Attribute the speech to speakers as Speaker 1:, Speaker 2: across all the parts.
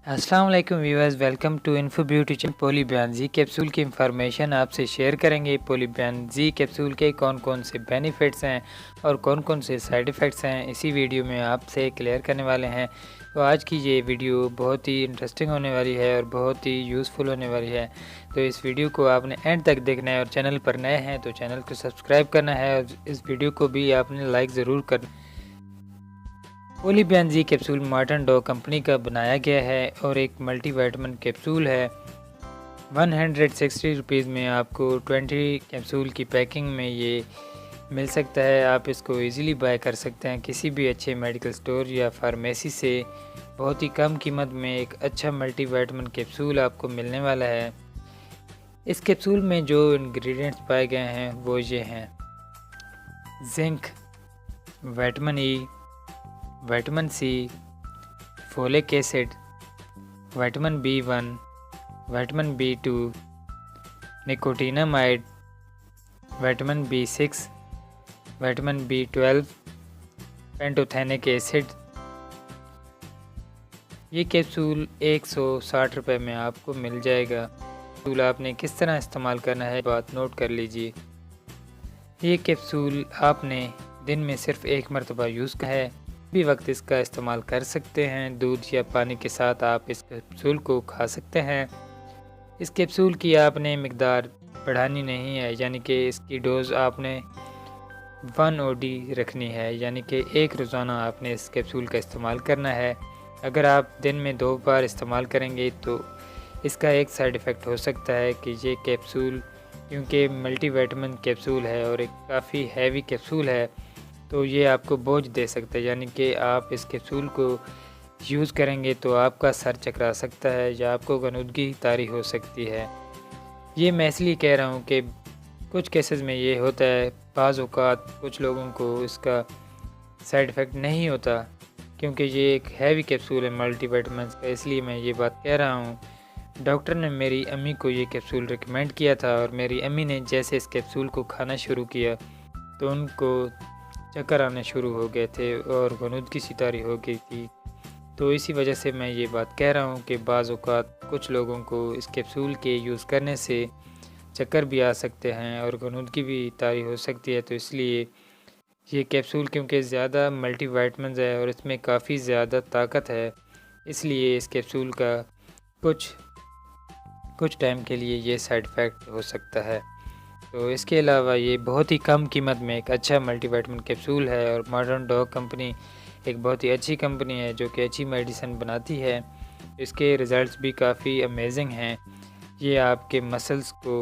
Speaker 1: अस्सलाम वालेकुम viewers, welcome to info beauty channel. Polybion G capsule की इंफॉर्मेशन आपसे शेयर करेंगे। पोलीबियान जी कैप्सूल के कौन कौन से बेनिफिट्स हैं और कौन कौन से साइड इफ़ेक्ट्स हैं, इसी वीडियो में आपसे क्लियर करने वाले हैं। तो आज की ये वीडियो बहुत ही इंटरेस्टिंग होने वाली है और बहुत ही यूज़फुल होने वाली है। तो इस वीडियो को आपने एंड तक देखना है और चैनल पर नए हैं तो चैनल को सब्सक्राइब करना है और इस वीडियो को भी आपने लाइक ज़रूर करना। Polybion G capsule Martin Dow company का बनाया गया है और एक मल्टीविटामिन कैप्सूल है। 160 रुपीज़ में आपको 20 कैप्सूल की पैकिंग में ये मिल सकता है। आप इसको इजीली बाय कर सकते हैं किसी भी अच्छे मेडिकल स्टोर या फार्मेसी से। बहुत ही कम कीमत में एक अच्छा मल्टीविटामिन कैप्सूल आपको मिलने वाला है। इस कैप्सूल में जो इंग्रेडिएंट्स पाए गए हैं वो ये हैं: zinc, vitamin E, vitamin C, folic acid, vitamin B1, vitamin B2, nicotinamide, vitamin B6, vitamin B12, pantothenic acid. ये कैप्सूल 160 रुपये में आपको मिल जाएगा। कैप्सूल आपने किस तरह इस्तेमाल करना है बात नोट कर लीजिए। ये कैप्सूल आपने दिन में सिर्फ एक मरतबा यूज़ का है, भी वक्त इसका इस्तेमाल कर सकते हैं। दूध या पानी के साथ आप इस कैप्सूल को खा सकते हैं। इस कैप्सूल की आपने मिकदार बढ़ानी नहीं है, यानी कि इसकी डोज़ आपने 1 OD रखनी है, यानी कि एक रोज़ाना आपने इस कैप्सूल का इस्तेमाल करना है। अगर आप दिन में 2 बार इस्तेमाल करेंगे तो इसका एक साइड इफ़ेक्ट हो सकता है कि ये कैप्सूल, क्योंकि मल्टीविटामिन कैप्सूल है और एक काफ़ी हैवी कैप्सूल है, तो ये आपको बोझ दे सकता है। यानी कि आप इस कैप्सूल को यूज़ करेंगे तो आपका सर चकरा सकता है या आपको गनुदगी तारी हो सकती है। ये मैं इसलिए कह रहा हूँ कि कुछ केसेस में ये होता है, बाज़ औक़ात कुछ लोगों को इसका साइड इफ़ेक्ट नहीं होता, क्योंकि ये एक हैवी कैप्सूल है मल्टीविटामिन्स का, इसलिए मैं ये बात कह रहा हूँ। डॉक्टर ने मेरी अम्मी को ये कैप्सूल रिकमेंड किया था और मेरी अम्मी ने जैसे इस कैप्सूल को खाना शुरू किया तो उनको चक्कर आने शुरू हो गए थे और गनुदगी सी तारी हो गई थी। तो इसी वजह से मैं ये बात कह रहा हूँ कि बाज़ औक़ात कुछ लोगों को इस कैप्सूल के यूज़ करने से चक्कर भी आ सकते हैं और गनुदगी भी तारी हो सकती है। तो इसलिए ये कैप्सूल, क्योंकि ज़्यादा मल्टीविटामिन्स है और इसमें काफ़ी ज़्यादा ताकत है, इसलिए इस कैप्सूल का कुछ टाइम के लिए ये साइड इफ़ेक्ट हो सकता है। तो इसके अलावा ये बहुत ही कम कीमत में एक अच्छा मल्टीविटामिन कैप्सूल है और मॉडर्न डॉग कंपनी एक बहुत ही अच्छी कंपनी है जो कि अच्छी मेडिसिन बनाती है। इसके रिज़ल्ट्स भी काफ़ी अमेजिंग हैं। ये आपके मसल्स को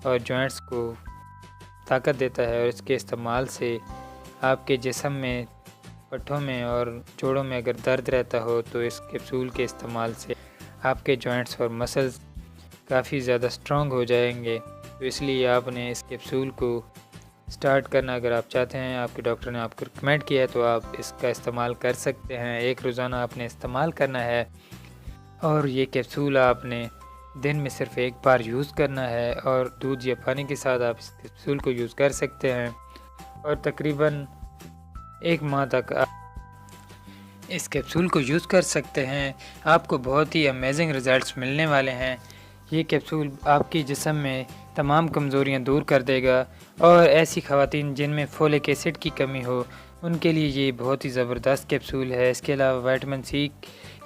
Speaker 1: और जॉइंट्स को ताकत देता है और इसके इस्तेमाल से आपके जिस्म में, पट्ठों में और जोड़ों में अगर दर्द रहता हो तो इस कैप्सूल के इस्तेमाल से आपके जॉइंट्स और मसल्स काफ़ी ज़्यादा स्ट्रॉन्ग हो जाएंगे। तो इसलिए आपने इस कैप्सूल को स्टार्ट करना, अगर आप चाहते हैं, आपके डॉक्टर ने आपको रिकमेंड किया है तो आप इसका इस्तेमाल कर सकते हैं। एक रोज़ाना आपने इस्तेमाल करना है और ये कैप्सूल आपने दिन में सिर्फ एक बार यूज़ करना है और दूध या पानी के साथ आप इस कैप्सूल को यूज़ कर सकते हैं और तकरीबन 1 माह तक आप इस कैप्सूल को यूज़ कर सकते हैं। आपको बहुत ही अमेजिंग रिज़ल्ट्स मिलने वाले हैं। ये कैप्सूल आपकी जिस्म में तमाम कमज़ोरियाँ दूर कर देगा और ऐसी ख़वातीन जिनमें फोलिक एसिड की कमी हो उनके लिए ये बहुत ही ज़बरदस्त कैप्सूल है। इसके अलावा विटामिन सी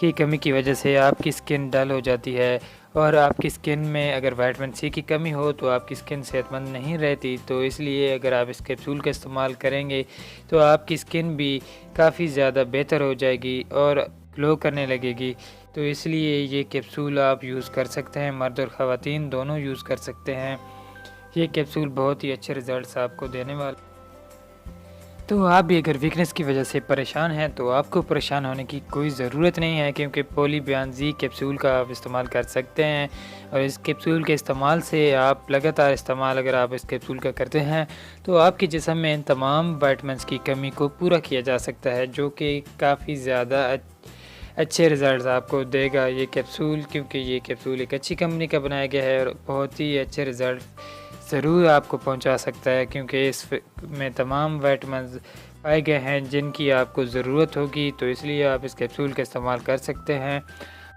Speaker 1: की कमी की वजह से आपकी स्किन डल हो जाती है और आपकी स्किन में अगर विटामिन सी की कमी हो तो आपकी स्किन सेहतमंद नहीं रहती। तो इसलिए अगर आप इस कैप्सूल का इस्तेमाल करेंगे तो आपकी स्किन भी काफ़ी ज़्यादा बेहतर हो जाएगी और ग्लो करने लगेगी। तो इसलिए ये कैप्सूल आप यूज़ कर सकते हैं, मर्द और ख़वातीन दोनों यूज़ कर सकते हैं। ये कैप्सूल बहुत ही अच्छे रिज़ल्ट्स आपको देने वाला। तो आप भी अगर वीकनेस की वजह से परेशान हैं तो आपको परेशान होने की कोई ज़रूरत नहीं है, क्योंकि पोलीबियान जी कैप्सूल का आप इस्तेमाल कर सकते हैं और इस कैप्सूल के इस्तेमाल से आप लगातार इस्तेमाल अगर आप इस कैप्सूल का करते हैं तो आपके जिस्म में इन तमाम विटामिन्स की कमी को पूरा किया जा सकता है, जो कि काफ़ी ज़्यादा अच्छे रिज़ल्ट्स आपको देगा ये कैप्सूल, क्योंकि ये कैप्सूल एक अच्छी कंपनी का बनाया गया है और बहुत ही अच्छे रिज़ल्ट ज़रूर आपको पहुंचा सकता है, क्योंकि इसमें तमाम विटामिन्स पाए गए हैं जिनकी आपको ज़रूरत होगी। तो इसलिए आप इस कैप्सूल का इस्तेमाल कर सकते हैं।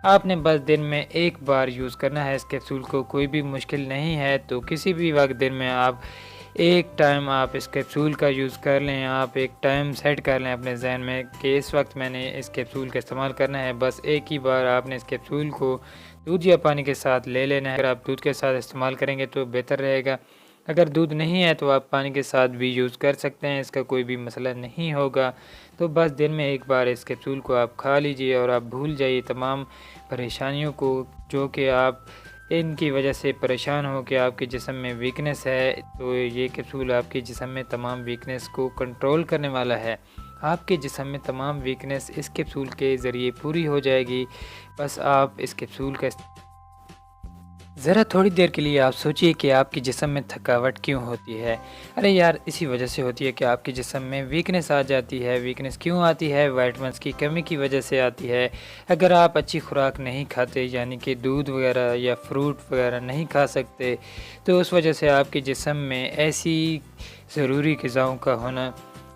Speaker 1: आपने बस दिन में एक बार यूज़ करना है इस कैप्सूल को, कोई भी मुश्किल नहीं है। तो किसी भी वक्त दिन में आप एक टाइम आप इस कैप्सूल का यूज़ कर लें। आप एक टाइम सेट कर लें अपने जहन में कि इस वक्त मैंने इस कैप्सूल का इस्तेमाल करना है। बस एक ही बार आपने इस कैप्सूल को दूध या पानी के साथ ले लेना है। अगर आप दूध के साथ इस्तेमाल करेंगे तो बेहतर रहेगा। अगर दूध नहीं है तो आप पानी के साथ भी यूज़ कर सकते हैं, इसका कोई भी मसला नहीं होगा। तो बस दिन में एक बार इस कैप्सूल को आप खा लीजिए और आप भूल जाइए तमाम परेशानियों को, जो कि आप इनकी वजह से परेशान हो कि आपके जिस्म में वीकनेस है। तो ये कैप्सूल आपके जिस्म में तमाम वीकनेस को कंट्रोल करने वाला है। आपके जिस्म में तमाम वीकनेस इस कैप्सूल के ज़रिए पूरी हो जाएगी। बस आप इस कैप्सूल का ज़रा थोड़ी देर के लिए आप सोचिए कि आपके जिस्म में थकावट क्यों होती है। अरे यार, इसी वजह से होती है कि आपके जिस्म में वीकनेस आ जाती है। वीकनेस क्यों आती है? विटामिन्स की कमी की वजह से आती है। अगर आप अच्छी खुराक नहीं खाते, यानी कि दूध वगैरह या फ्रूट वगैरह नहीं खा सकते, तो उस वजह से आपके जिस्म में ऐसी ज़रूरी ग़िज़ाओं का होना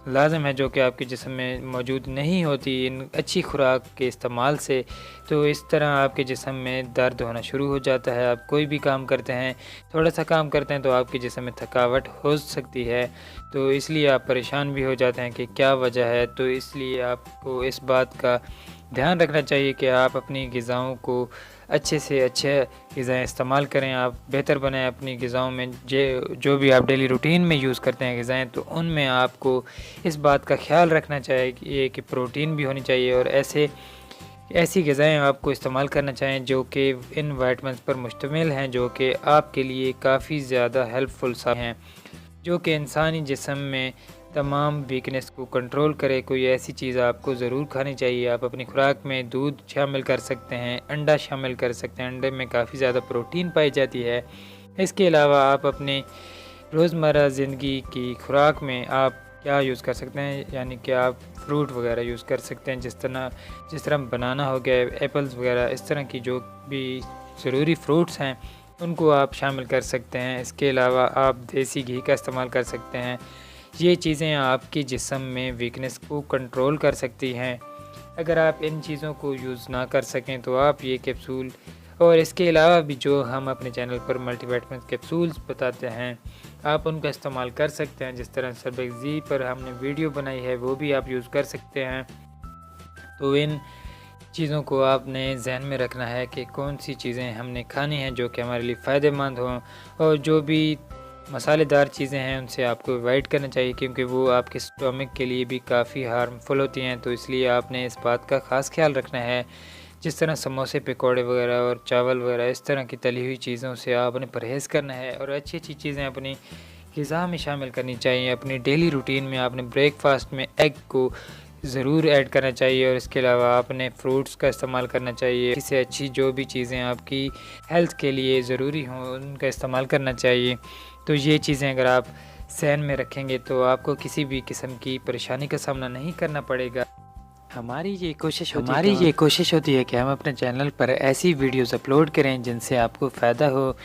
Speaker 1: लाज़िम है जो कि आपके जिस्म में मौजूद नहीं होती इन अच्छी खुराक के इस्तेमाल से। तो इस तरह आपके जिस्म में दर्द होना शुरू हो जाता है। आप कोई भी काम करते हैं, थोड़ा सा काम करते हैं तो आपके जिस्म में थकावट हो सकती है। तो इसलिए आप परेशान भी हो जाते हैं कि क्या वजह है। तो इसलिए आपको इस बात का ध्यान रखना चाहिए कि आप अपनी ग़िज़ाओं को अच्छे से अच्छे ग़िज़ाएँ इस्तेमाल करें। आप बेहतर बनाएँ अपनी ग़िज़ाओं में। जो भी आप डेली रूटीन में यूज़ करते हैं ग़िज़ाएँ, तो उनमें आपको इस बात का ख़्याल रखना चाहिए कि प्रोटीन भी होनी चाहिए और ऐसी ग़िज़ाएँ आपको इस्तेमाल करना चाहिए जो कि इन विटामिन्स पर मुश्तमिल हैं, जो कि आपके लिए काफ़ी ज़्यादा हेल्पफुल हैं, जो कि इंसानी जिस्म में तमाम वीकनेस को कंट्रोल करे। कोई ऐसी चीज़ आपको ज़रूर खानी चाहिए। आप अपनी खुराक में दूध शामिल कर सकते हैं, अंडा शामिल कर सकते हैं। अंडे में काफ़ी ज़्यादा प्रोटीन पाई जाती है। इसके अलावा आप अपने रोज़मर्रा ज़िंदगी की खुराक में आप क्या यूज़ कर सकते हैं, यानी कि आप फ्रूट वगैरह यूज़ कर सकते हैं। जिस तरह बनाना हो गया, एप्पल्स वगैरह, इस तरह की जो भी ज़रूरी फ्रूट्स हैं उनको आप शामिल कर सकते हैं। इसके अलावा आप देसी घी का इस्तेमाल कर सकते हैं। ये चीज़ें आपके जिस्म में वीकनेस को कंट्रोल कर सकती हैं। अगर आप इन चीज़ों को यूज़ ना कर सकें तो आप ये कैप्सूल और इसके अलावा भी जो हम अपने चैनल पर मल्टीविटामिन कैप्सूल्स बताते हैं, आप उनका इस्तेमाल कर सकते हैं। जिस तरह सर्बेक्सी पर हमने वीडियो बनाई है वो भी आप यूज़ कर सकते हैं। तो इन चीज़ों को आपने ज़हन में रखना है कि कौन सी चीज़ें हमने खानी हैं जो कि हमारे लिए फ़ायदेमंद हों, और जो भी मसालेदार चीज़ें हैं उनसे आपको अवॉइड करना चाहिए, क्योंकि वो आपके स्टमक के लिए भी काफ़ी हार्मफुल होती हैं। तो इसलिए आपने इस बात का ख़ास ख्याल रखना है। जिस तरह समोसे, पकौड़े वगैरह और चावल वगैरह, इस तरह की तली हुई चीज़ों से आपने परहेज़ करना है और अच्छी चीज़ें अपनी ग़िज़ा में शामिल करनी चाहिए। अपनी डेली रूटीन में आपने ब्रेकफ़ास्ट में एग को ज़रूर ऐड करना चाहिए और इसके अलावा आपने फ्रूट्स का इस्तेमाल करना चाहिए। इससे अच्छी जो भी चीज़ें आपकी हेल्थ के लिए ज़रूरी हों उनका इस्तेमाल करना चाहिए। तो ये चीज़ें अगर आप ज़हन में रखेंगे तो आपको किसी भी किस्म की परेशानी का सामना नहीं करना पड़ेगा। हमारी ये कोशिश होती है कि हम अपने चैनल पर ऐसी वीडियोज़ अपलोड करें जिनसे आपको फ़ायदा हो।